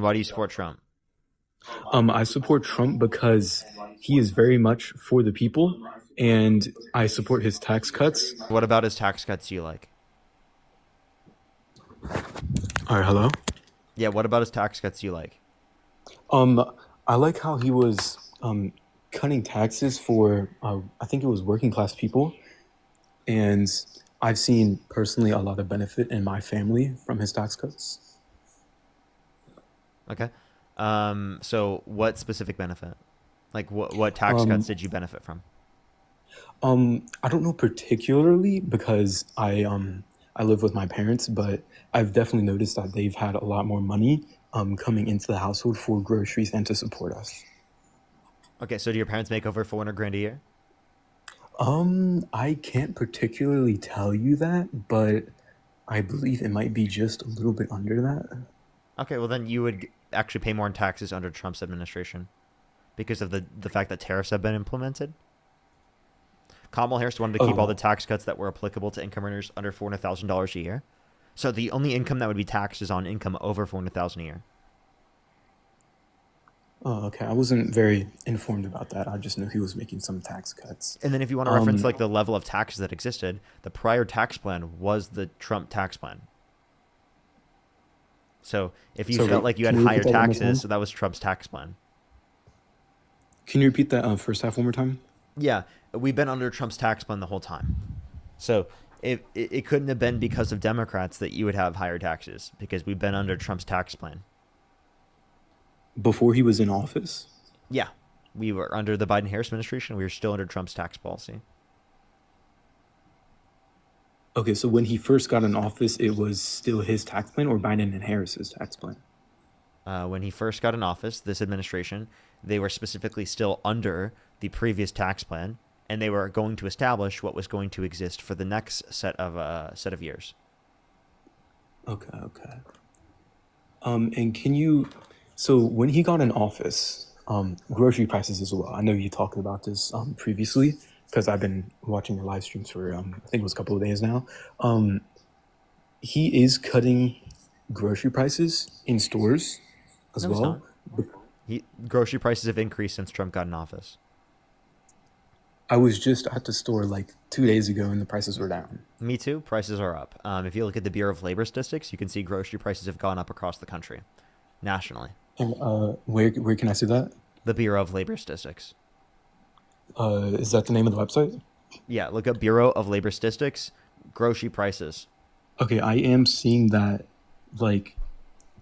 Why do you support Trump? I support Trump because he is very much for the people, and I support his tax cuts. What about his tax cuts do you like? All right, hello. Yeah, what about his tax cuts do you like? Um, I like how he was cutting taxes for I think it was working class people, and I've seen personally a lot of benefit in my family from his tax cuts. Okay. So what specific benefit? Like what tax cuts Um, did you benefit from? I don't know particularly because I live with my parents, but I've definitely noticed that they've had a lot more money coming into the household for groceries and to support us. Okay, so do your parents make over 400 grand a year? I can't particularly tell you that, but I believe it might be just a little bit under that. Okay, well then you would actually pay more in taxes under Trump's administration because of the fact that tariffs have been implemented. Kamala Harris wanted to keep all the Oh, tax cuts that were applicable to income earners under $400,000 a year. So the only income that would be taxed is on income over 400,000 a year. oh, okay. I wasn't very informed about that. I just knew he was making some tax cuts. And then if you want to reference Um, like the level of taxes that existed, the prior tax plan was the Trump tax plan. So if you so felt wait, like you had can you repeat higher that one more taxes, time? so that was Trump's tax plan. Can you repeat that first half one more time? Yeah, we've been under Trump's tax plan the whole time. So it couldn't have been because of Democrats that you would have higher taxes because we've been under Trump's tax plan. Before he was in office? Yeah, we were under the Biden Harris administration. We were still under Trump's tax policy. Okay, so when he first got in office, it was still his tax plan or Biden and Harris's tax plan? When he first got in office, this administration, they were specifically still under the previous tax plan, and they were going to establish what was going to exist for the next set of years. Okay, okay. And can you, so when he got in office, grocery prices as well. I know you talked about this previously because I've been watching your live streams for I think it was a couple of days now. Um, he is cutting grocery prices in stores as No, he's well. not. Grocery prices have increased since Trump got in office. I was just at the store like 2 days ago and the prices were down. Me too. Prices are up. If you look at the Bureau of Labor Statistics, you can see grocery prices have gone up across the country, nationally. And where can I see that? The Bureau of Labor Statistics. Is that the name of the website? Yeah, look up Bureau of Labor Statistics, grocery prices. Okay, I am seeing that like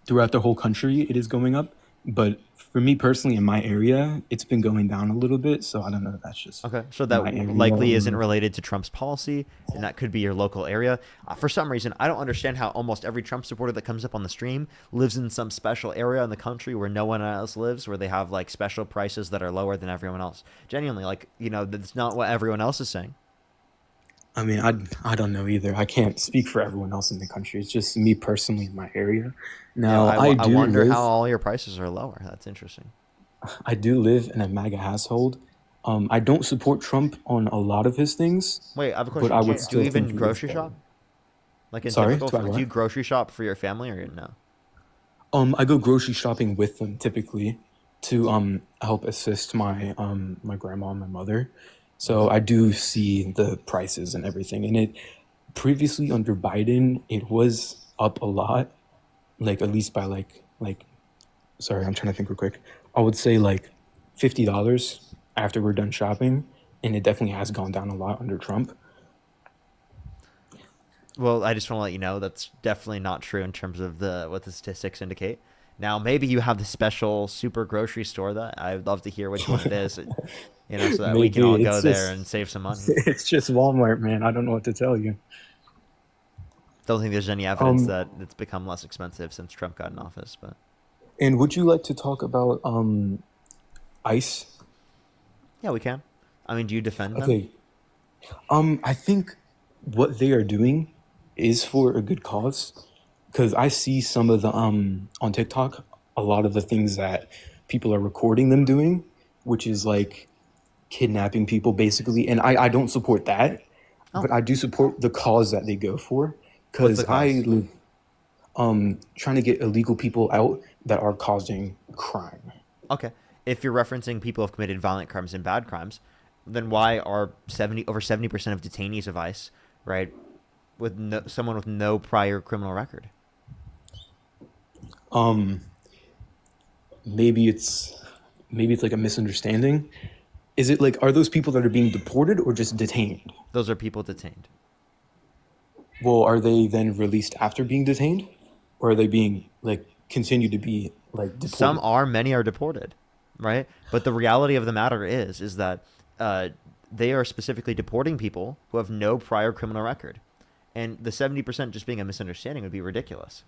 throughout the whole country it is going up, but for me personally in my area, it's been going down a little bit. So I don't know if that's just Okay, so that my area likely isn't or related to Trump's policy, and that could be your local area. For some reason, I don't understand how almost every Trump supporter that comes up on the stream lives in some special area in the country where no one else lives, where they have like special prices that are lower than everyone else. Genuinely, like that's not what everyone else is saying. I mean, I don't know either. I can't speak for everyone else in the country. It's just me personally in my area. Now, I wonder how all your prices are lower. That's interesting. I do live in a MAGA household. I don't support Trump on a lot of his things, Wait, I have a but question. I Do would you, do you still think even he is grocery better. shop? Like in Sorry, typical, do I do what? you grocery shop for your family or no? I go grocery shopping with them typically to help assist my grandma and my mother. So Okay. I do see the prices and everything. And it previously under Biden, it was up a lot, like at least by like sorry, I'm trying to think real quick. I would say like $50 after we're done shopping, and it definitely has gone down a lot under Trump. Well, I just want to let you know that's definitely not true in terms of the what the statistics indicate. Now, maybe you have the special super grocery store that I'd love to hear which one it is, so that we can all Maybe go it's there just and save some money. it's just Walmart, man. I don't know what to tell you. Don't think there's any evidence Um, that it's become less expensive since Trump got in office, but and would you like to talk about ICE? yeah, we can. I mean, do you defend them? Okay. I think what they are doing is for a good cause because I see some of the on TikTok a lot of the things that people are recording them doing, which is like kidnapping people basically, and I don't support that, Oh, but I do support the cause that they go for what's the because I cause? live trying to get illegal people out that are causing crime. Okay. If you're referencing people who have committed violent crimes and bad crimes, then why are over 70% of detainees of ICE, right, with someone with no prior criminal record? Um, maybe it's maybe it's like a misunderstanding. Is it like, are those people that are being deported or just detained? Those are people detained. Well, are they then released after being detained, or are they being like continue to be like Some deported? are, many are deported, right? But the reality of the matter is that uh, they are specifically deporting people who have no prior criminal record, and the 70% just being a misunderstanding would be ridiculous.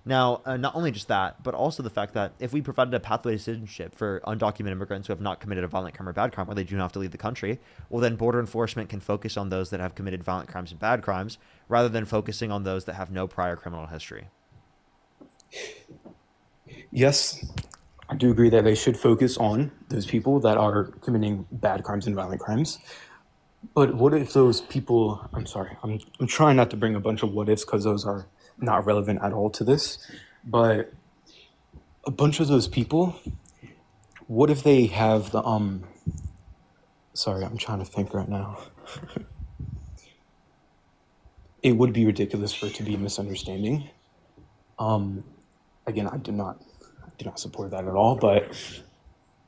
Now, not only just that, but also the fact that if we provided a pathway to citizenship for undocumented immigrants who have not committed a violent crime or bad crime, where they do not have to leave the country, well, then border enforcement can focus on those that have committed violent crimes and bad crimes rather than focusing on those that have no prior criminal history. Yes, I do agree that they should focus on those people that are committing bad crimes and violent crimes. But what if those people? I'm sorry, I'm trying not to bring a bunch of what ifs because those are not relevant at all to this. But a bunch of those people, what if they have the Sorry, I'm trying to think right now. It would be ridiculous for it to be a misunderstanding. Um, Again, I do not support that at all. But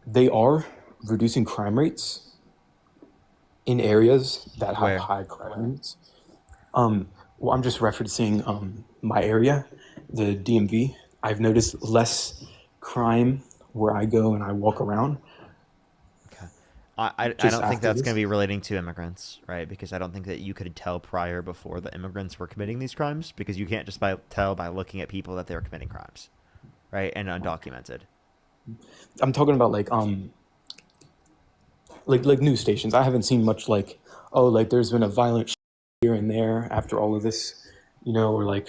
they are reducing crime rates in areas that have Where? high crime rates. Well, I'm just referencing my area, the DMV. I've noticed less crime where I go and I walk around Okay. I just don't think after that's going to this. be relating to immigrants, right? Because I don't think that you could tell prior before the immigrants were committing these crimes, because you can't just tell by looking at people that they were committing crimes, right? And undocumented. I'm talking about like news stations. I haven't seen much like, oh, like there's been a violent here and there after all of this, or like,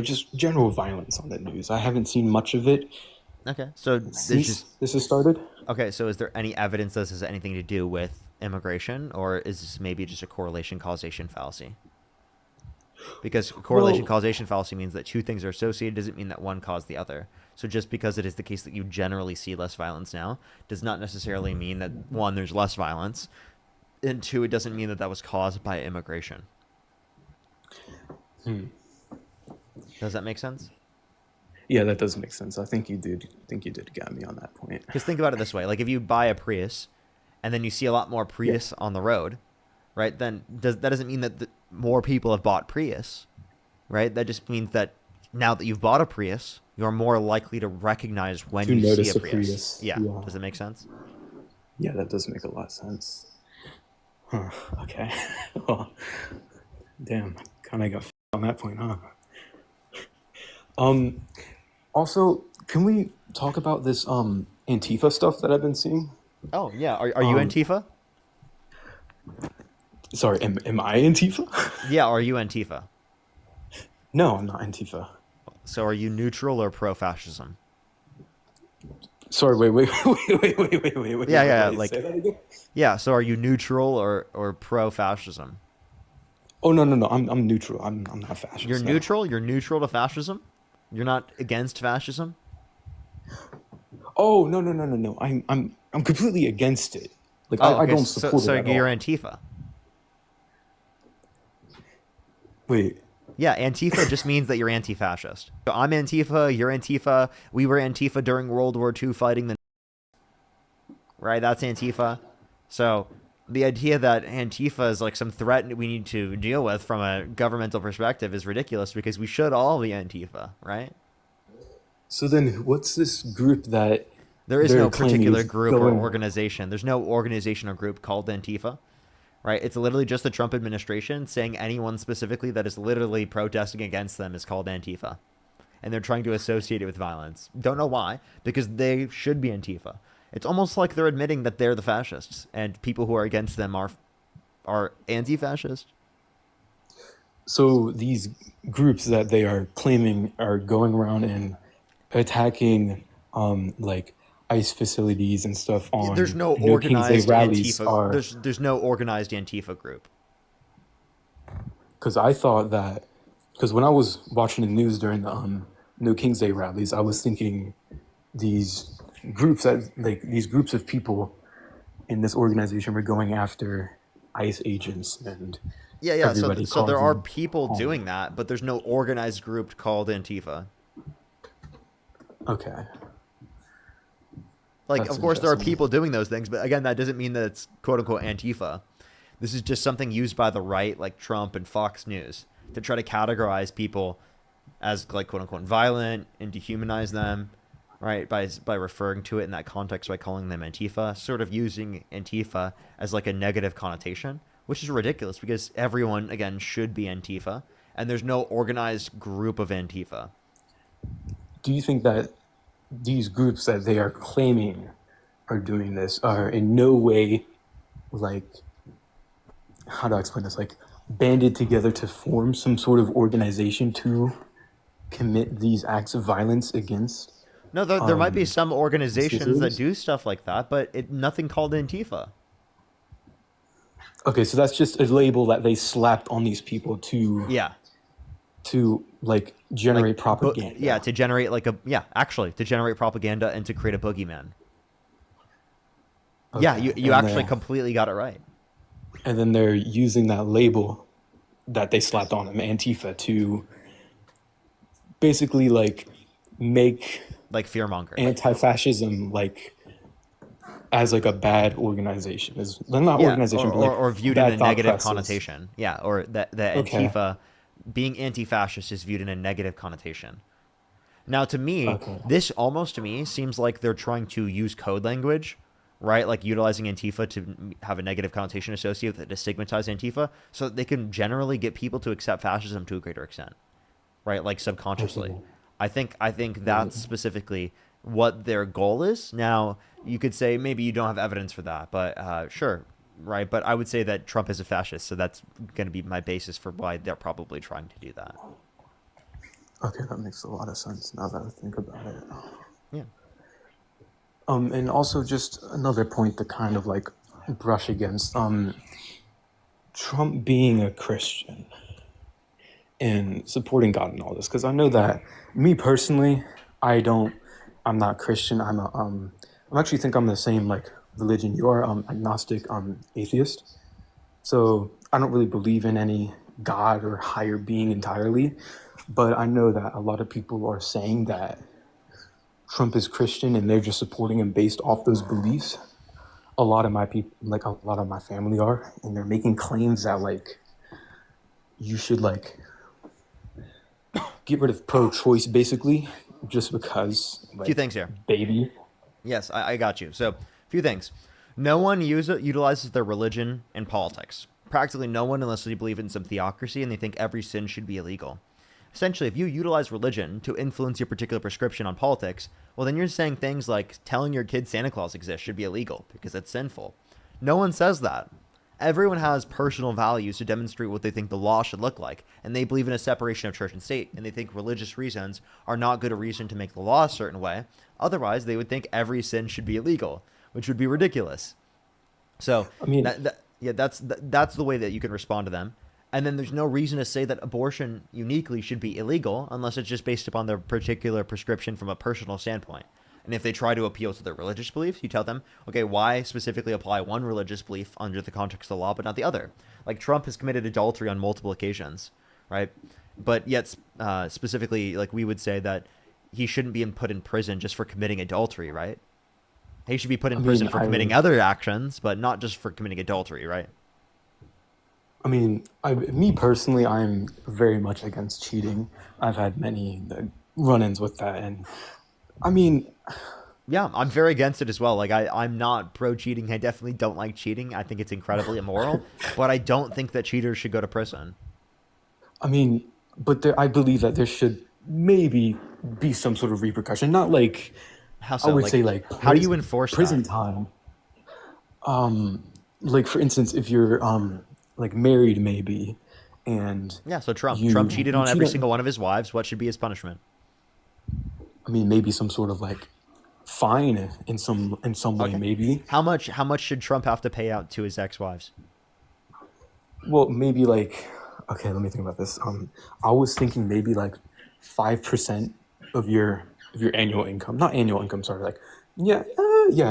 just general violence on the news. I haven't seen much of it Okay. So there's just since this has started. okay. So is there any evidence this has anything to do with immigration, or is this maybe just a correlation causation fallacy? Because correlation Well, causation fallacy means that two things are associated doesn't mean that one caused the other. So just because it is the case that you generally see less violence now does not necessarily mean that one, there's less violence, and two, it doesn't mean that that was caused by immigration. Does that make sense? yeah, that does make sense. I think you did. I think you did get me on that point. Because think about it this way: like if you buy a Prius, and then you see a lot more Yeah. Prius on the road, right? Then that doesn't mean that more people have bought Prius, right? That just means that now that you've bought a Prius, you're more likely to recognize when To you see notice a a Prius. Prius. Yeah. Yeah. Does it make sense? Yeah, that does make a lot of sense. Huh. Okay. Well, damn. Kind of got on that point, huh? Um. Also, can we talk about this Antifa stuff that I've been seeing? Oh yeah. Are you Um. Antifa? Sorry. Am I Antifa? Yeah. Are you Antifa? No, I'm not Antifa. So are you neutral or pro-fascism? Sorry. Wait. Yeah. Yeah. Say Like that again. yeah. So are you neutral or pro-fascism? Oh no. I'm neutral. I'm not You're fascist. No. neutral. You're neutral to fascism. You're not against fascism. Oh no. I'm completely against it. Like Oh, I okay. don't So, support so it at you're all. Antifa. Wait. Yeah, Antifa just means that you're anti-fascist. So I'm Antifa. You're Antifa. We were Antifa during World War II, fighting the right. That's Antifa. So the idea that Antifa is like some threat we need to deal with from a governmental perspective is ridiculous because we should all be Antifa, right? So then, what's this group that There is they're no claiming particular is group or going? organization. There's no organization or group called Antifa, right? It's literally just the Trump administration saying anyone specifically that is literally protesting against them is called Antifa. And they're trying to associate it with violence. Don't know why, because they should be Antifa. It's almost like they're admitting that they're the fascists and people who are against them are anti-fascist. So these groups that they are claiming are going around and attacking, like ICE facilities and stuff There's on no No King's Day organized rallies Antifa. are There's no organized Antifa group. because I thought that because when I was watching the news during No King's Day rallies. I was thinking these these groups of people in this organization were going after ICE agents and Yeah. So everybody so there are causing people harm. doing that, but there's no organized group called Antifa. Okay, Like, that's of course, there are interesting. people doing those things, but again, that doesn't mean that it's quote unquote Antifa. This is just something used by the right, like Trump and Fox News, to try to categorize people as like quote unquote violent and dehumanize them, right? By referring to it in that context by calling them Antifa, sort of using Antifa as like a negative connotation, which is ridiculous because everyone again should be Antifa, and there's no organized group of Antifa. Do you think that these groups that they are claiming are doing this are in no way like, how do I explain this? Like banded together to form some sort of organization to commit these acts of violence against No, there might be some organizations that citizens? do stuff like that, but nothing called Antifa. Okay, so that's just a label that they slapped on these people Yeah, to like like generate but yeah, propaganda. to generate like a yeah, actually to generate propaganda and to create a boogeyman. Yeah, Okay, you actually completely got it right. and then they're using that label that they slapped on them, Antifa, to basically like make Like fear mongering. anti-fascism like as like a bad organization, is not Yeah, organization, but like or viewed in a bad thought negative process. connotation. Yeah, or that Okay, Antifa being anti-fascist is viewed in a negative connotation. Now, to me, okay, this almost to me seems like they're trying to use code language, right? Like utilizing Antifa to have a negative connotation associated with it to stigmatize Antifa, so that they can generally get people to accept fascism to a greater extent, right? Like subconsciously. okay. I think Right. that's specifically what their goal is. Now, you could say maybe you don't have evidence for that, but sure, right? But I would say that Trump is a fascist, so that's going to be my basis for why they're probably trying to do that. Okay, that makes a lot of sense now that I think about it. Yeah. And also just another point to kind of like brush against Trump being a Christian and supporting God and all this, because I know that me personally, I don't, I'm not Christian. I'm actually think I'm the same like religion you are, agnostic, atheist. So I don't really believe in any God or higher being entirely, but I know that a lot of people are saying that Trump is Christian and they're just supporting him based off those beliefs. A lot of my people, like a lot of my family are, and they're making claims that like you should like get rid of pro-choice basically just because A few like things here. baby. Yes, I got you. So, a few things. No one utilizes their religion in politics. Practically no one, unless they believe in some theocracy and they think every sin should be illegal. Essentially, if you utilize religion to influence your particular prescription on politics, well, then you're saying things like telling your kid Santa Claus exists should be illegal because it's sinful. No one says that. Everyone has personal values to demonstrate what they think the law should look like, and they believe in a separation of church and state, and they think religious reasons are not good a reason to make the law a certain way. Otherwise, they would think every sin should be illegal, which would be ridiculous. So I mean, yeah, that's the way that you can respond to them. And then there's no reason to say that abortion uniquely should be illegal unless it's just based upon their particular prescription from a personal standpoint. And if they try to appeal to their religious beliefs, you tell them, okay, why specifically apply one religious belief under the context of the law but not the other? Like Trump has committed adultery on multiple occasions, right? But yet, specifically, like we would say that he shouldn't be put in prison just for committing adultery, right? He should be put I in mean, prison for committing other actions, but not just for committing adultery, right? me personally, I'm very much against cheating. I've had many run-ins with that, and I mean, Yeah, I'm very against it as well. Like I'm not pro cheating. I definitely don't like cheating. I think it's incredibly immoral, but I don't think that cheaters should go to prison. I mean, but I believe that there should maybe be some sort of repercussion, not like How I so? would Like, say like how do you enforce that? prison time. Like for instance, if you're like married maybe, and Yeah, so Trump cheated you on cheat every on, single one of his wives. What should be his punishment? I mean maybe some sort of like fine in some way Okay. maybe. How much should Trump have to pay out to his ex-wives? Well, maybe like, okay, let me think about this. I was thinking maybe like 5% of your annual income, not annual income, sorry, like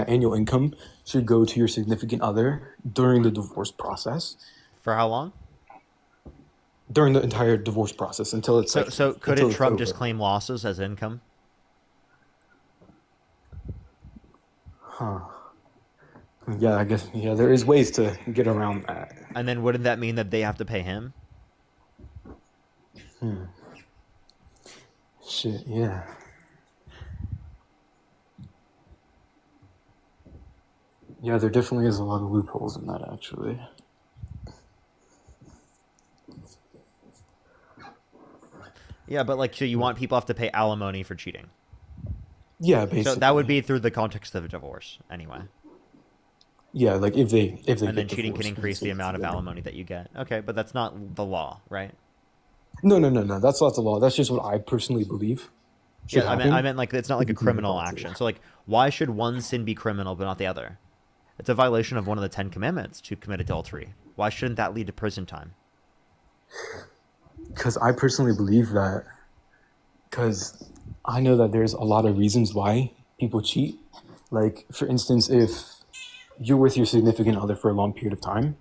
annual income should go to your significant other during the divorce process, For how long? during the entire divorce process until it's So like so couldn't until it's Trump just over. claim losses as income? Yeah, I guess there is ways to get around that. And then wouldn't that mean that they have to pay him? Shit, yeah. Yeah, there definitely is a lot of loopholes in that actually. Yeah, but like, so you want people have to pay alimony for cheating? Yeah, So that would basically. be through the context of a divorce, anyway. Yeah, like if they And then get cheating can divorced, increase the amount of yeah. alimony that you get. Okay, but that's not the law, right? No. That's not the law. That's just what I personally believe should Yeah, I happen. meant like it's not If like a you can look criminal onto action. it. So like, why should one sin be criminal but not the other? It's a violation of one of the Ten Commandments to commit adultery. Why shouldn't that lead to prison time? Because I personally believe that, because I know that there's a lot of reasons why people cheat. Like, for instance, if you're with your significant other for a long period of time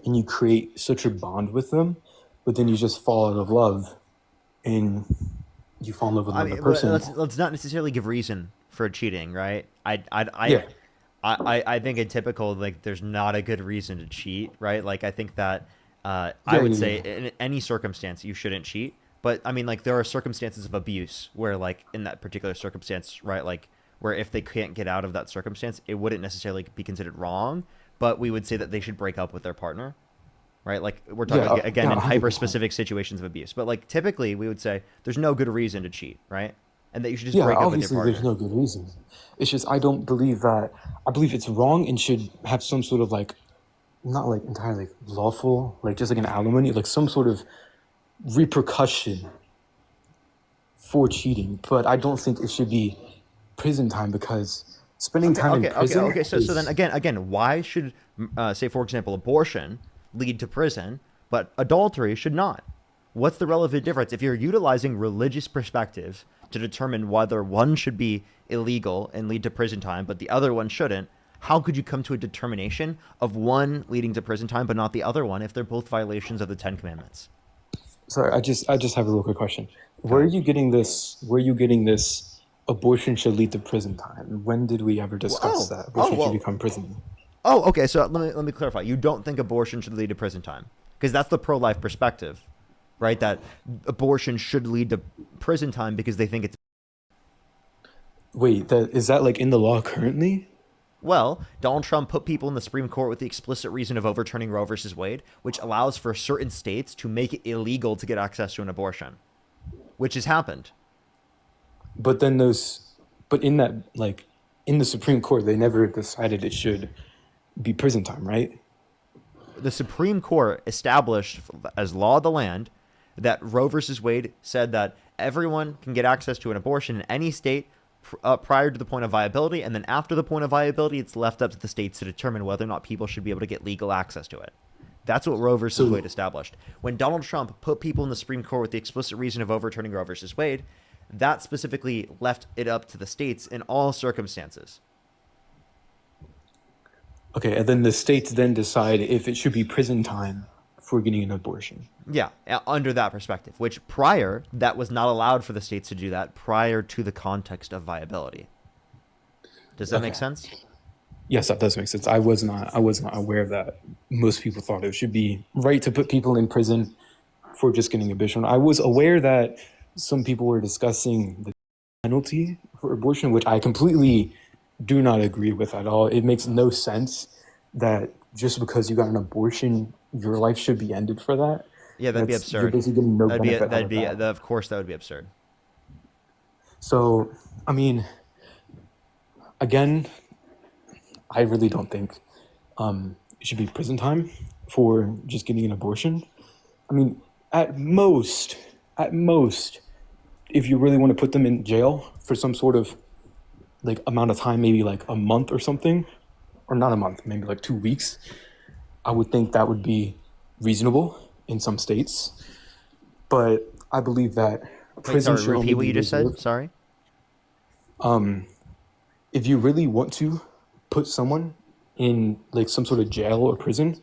and you create such a bond with them, but then you just fall out of love and you fall in love with I another mean, but person. let's not necessarily give reason for cheating, right? Yeah, I think in typical like there's not a good reason to cheat, right? Like I think that I yeah, would yeah, say yeah. in any circumstance you shouldn't cheat. But I mean, like there are circumstances of abuse where, like in that particular circumstance, right? Like where if they can't get out of that circumstance, it wouldn't necessarily be considered wrong, but we would say that they should break up with their partner, right? Like we're Yeah, talking again yeah, in hyper 100%. specific situations of abuse, but like typically we would say there's no good reason to cheat, right? And that you should just Yeah, break up with your obviously there's partner. no good reason. It's just I don't believe that. I believe it's wrong and should have some sort of like, not like entirely lawful, like just like an alimony, like some sort of repercussion for cheating. But I don't think it should be prison time because spending Okay, time in okay, okay, prison okay. So then is again, why should say for example abortion lead to prison, but adultery should not? What's the relevant difference if you're utilizing religious perspectives to determine whether one should be illegal and lead to prison time, but the other one shouldn't? How could you come to a determination of one leading to prison time but not the other one if they're both violations of the Ten Commandments? sorry. I just have a real quick question. Go Where are ahead. you getting this? Where are you getting this? Abortion should lead to prison time. When did we ever discuss that abortion should Well, become prison? okay. So let me clarify. You don't think abortion should lead to prison time because that's the pro-life perspective, right? That abortion should lead to prison time because they think it's Wait, that is that like in the law currently? well. Donald Trump put people in the Supreme Court with the explicit reason of overturning Roe versus Wade, which allows for certain states to make it illegal to get access to an abortion, which has happened. But then but in that, like, in the Supreme Court, they never decided it should be prison time, right? The Supreme Court established as law of the land that Roe versus Wade said that everyone can get access to an abortion in any state prior to the point of viability, and then after the point of viability, it's left up to the states to determine whether or not people should be able to get legal access to it. That's what Roe versus Wade So, established. When Donald Trump put people in the Supreme Court with the explicit reason of overturning Roe versus Wade, that specifically left it up to the states in all circumstances. okay, and then the states then decide if it should be prison time for getting an abortion. Yeah, under that perspective, which prior, that was not allowed for the states to do that prior to the context of viability. Does that make Okay. sense? Yes, that does make sense. I was not aware of that. Most people thought it should be right to put people in prison for just getting abortion. I was aware that some people were discussing the penalty for abortion, which I completely do not agree with at all. It makes no sense that just because you got an abortion, your life should be ended for that. Yeah, that'd be You're absurd. basically getting no benefit out That'd of be that. of course that would be absurd. So, I mean, again, I really don't think it should be prison time for just getting an abortion. I mean, at most, if you really want to put them in jail for some sort of like amount of time, maybe like a month or something, or not a month, maybe like 2 weeks, I would think that would be reasonable in some states. But I believe that Wait, prison sorry, should only repeat what be you just said. reserved. Sorry. If you really want to put someone in like some sort of jail or prison,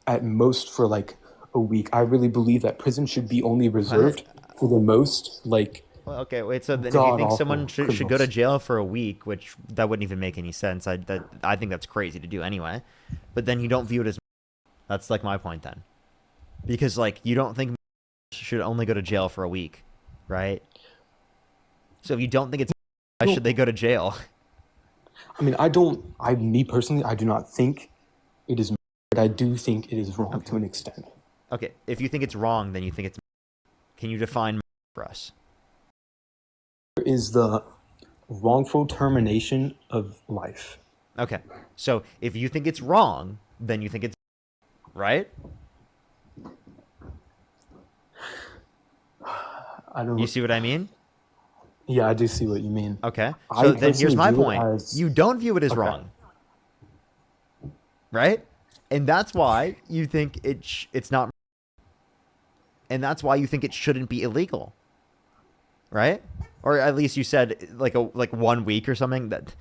at most for like a week, I really believe that prison should be only What? reserved for the most like Well, okay, wait. So then, if you god think someone awful should go to criminals. jail for a week, which that wouldn't even make any sense, I think that's crazy to do anyway. But then you don't view it as that's like my point then, because like you don't think should only go to jail for a week, right? So if you don't think it's why No, should they go to jail? I mean, I don't. Me personally, I do not think it is, but I do think it is wrong Okay, to an extent. okay. If you think it's wrong, then you think it's. Can you define for us? Is the wrongful termination of life. Okay, so if you think it's wrong, then you think it's right. I You don't. see what I mean? Yeah, I do see what you mean. Okay, I so then here's personally my view it point. as You don't view it as okay. wrong, right? And that's why you think it's not, and that's why you think it shouldn't be illegal, right? Or at least you said like 1 week or something that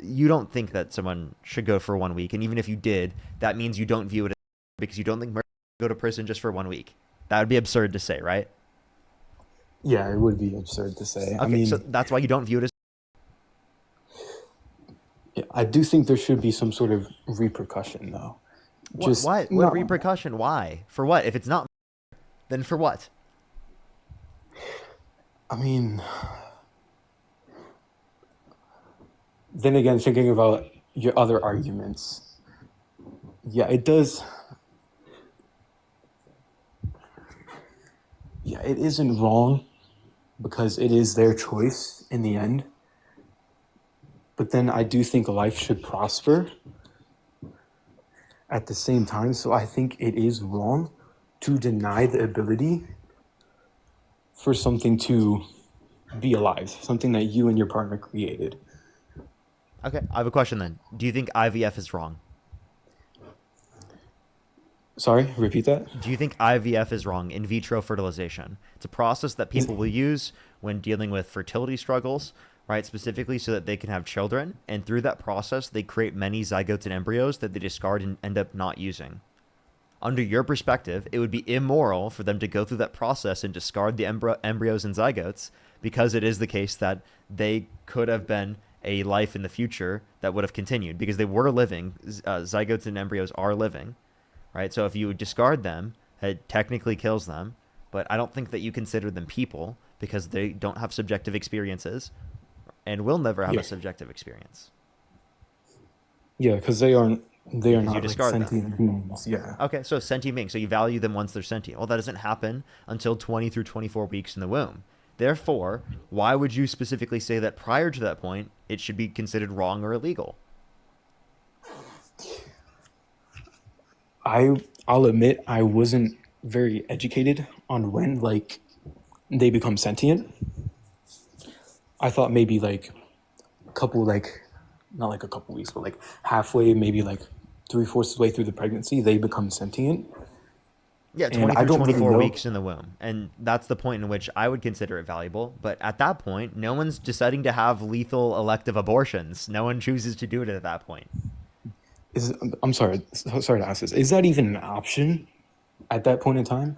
you don't think that someone should go for 1 week, and even if you did, that means you don't view it as because you don't think murderers go to prison just for 1 week. That would be absurd to say, right? Yeah, it would be absurd to say. I Okay, so mean, that's why you don't view it as yeah, I do think there should be some sort of repercussion, though. what Just what not. repercussion? Why? For what? If it's not, then for what? I mean, then again, thinking about your other arguments, yeah, it does. Yeah, it isn't wrong because it is their choice in the end. But then I do think life should prosper at the same time. So I think it is wrong to deny the ability for something to be alive, something that you and your partner created. Okay, I have a question then. Do you think IVF is wrong? Sorry, repeat that. Do you think IVF is wrong, in vitro fertilization? It's a process that Is, people will use when dealing with fertility struggles, right? Specifically so that they can have children. And through that process, they create many zygotes and embryos that they discard and end up not using. Under your perspective, it would be immoral for them to go through that process and discard the embryos and zygotes because it is the case that they could have been a life in the future that would have continued because they were living. Zygotes and embryos are living, right? So if you discard them, it technically kills them. But I don't think that you consider them people because they don't have subjective experiences and will never have yeah, a subjective experience yeah, because they are because you not like discard them. sentient beings. Yeah. Okay, so sentient beings. So you value them once they're sentient. Well, that doesn't happen until 20 through 24 weeks in the womb. Therefore, why would you specifically say that prior to that point it should be considered wrong or illegal? I'll admit I wasn't very educated on when like they become sentient. I thought maybe like a couple like not like a couple weeks, but like halfway, maybe like three-fourths way through the pregnancy, they become sentient. Yeah, And 20 I through don't really 24 know. weeks in the womb. And that's the point in which I would consider it valuable. But at that point, no one's deciding to have lethal elective abortions. No one chooses to do it at that point. Is I'm sorry, sorry to ask this. Is that even an option at that point in time?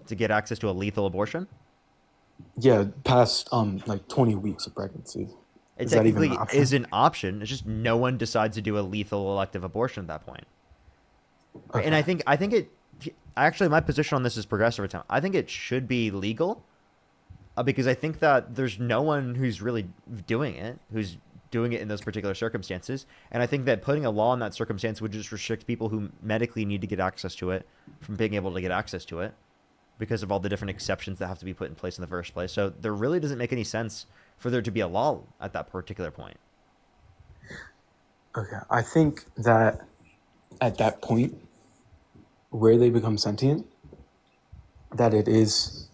To get access to a lethal abortion, Yeah, past like 20 weeks of pregnancy. it Is that even an technically is option? an option. It's just no one decides to do a lethal elective abortion at that point. Right? And Okay. I think it actually my position on this is progressive at time. I think it should be legal because I think that there's no one who's really who's doing it in those particular circumstances. And I think that putting a law in that circumstance would just restrict people who medically need to get access to it from being able to get access to it because of all the different exceptions that have to be put in place in the first place. So there really doesn't make any sense for there to be a law at that particular point. Okay. I think that at that point where they become sentient, that it is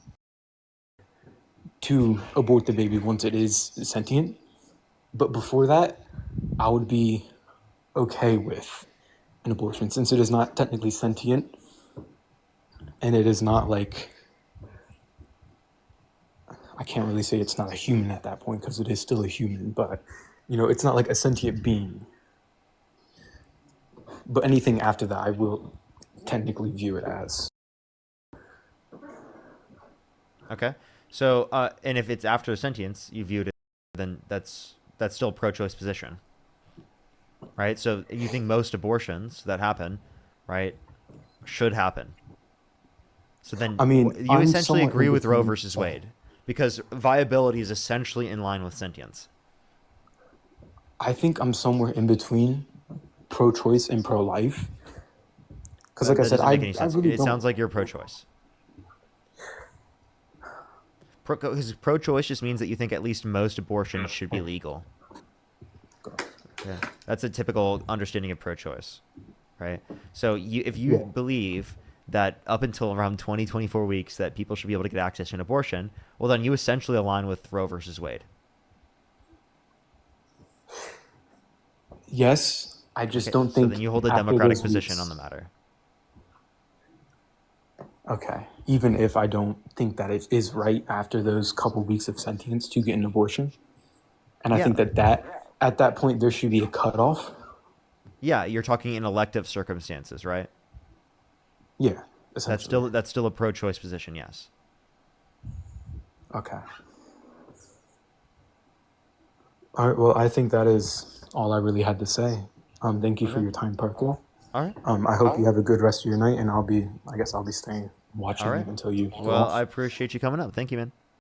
to abort the baby once it is sentient. But before that, I would be okay with an abortion since it is not technically sentient and it is not like I can't really say it's not a human at that point because it is still a human, but you know, it's not like a sentient being. But anything after that, I will technically view it as. Okay. So, and if it's after sentience, you view it, then that's still a pro-choice position, right? So you think most abortions that happen, right, should happen. So then I mean, you I'm essentially somewhat in agree with Roe between. versus Wade because viability is essentially in line with sentience. I think I'm somewhere in between pro-choice and pro-life. Because, like I That said, doesn't make any I sense. really It sounds don't. like you're pro-choice. Because pro-choice just means that you think at least most abortions should be legal. Yeah, that's a typical understanding of pro-choice, right? So if you Yeah. believe that up until around 24 weeks that people should be able to get access to an abortion, well, then you essentially align with Roe versus Wade. Yes, I just Okay, don't so then think you hold a after democratic those position on the weeks. matter. Okay. Even if I don't think that it is right after those couple weeks of sentience to get an abortion, and I think Yeah, that at that point there should be a cutoff. yeah, you're talking in elective circumstances, right? Yeah, That's essentially. still a pro-choice position, yes. Okay. All right. Well, I think that is all I really had to say. Thank you for Okay, your time, Parker. all right, I hope you have a good rest of your night, and I guess I'll be staying all watching right. until you go Well, I off. appreciate you coming up. Thank you, man.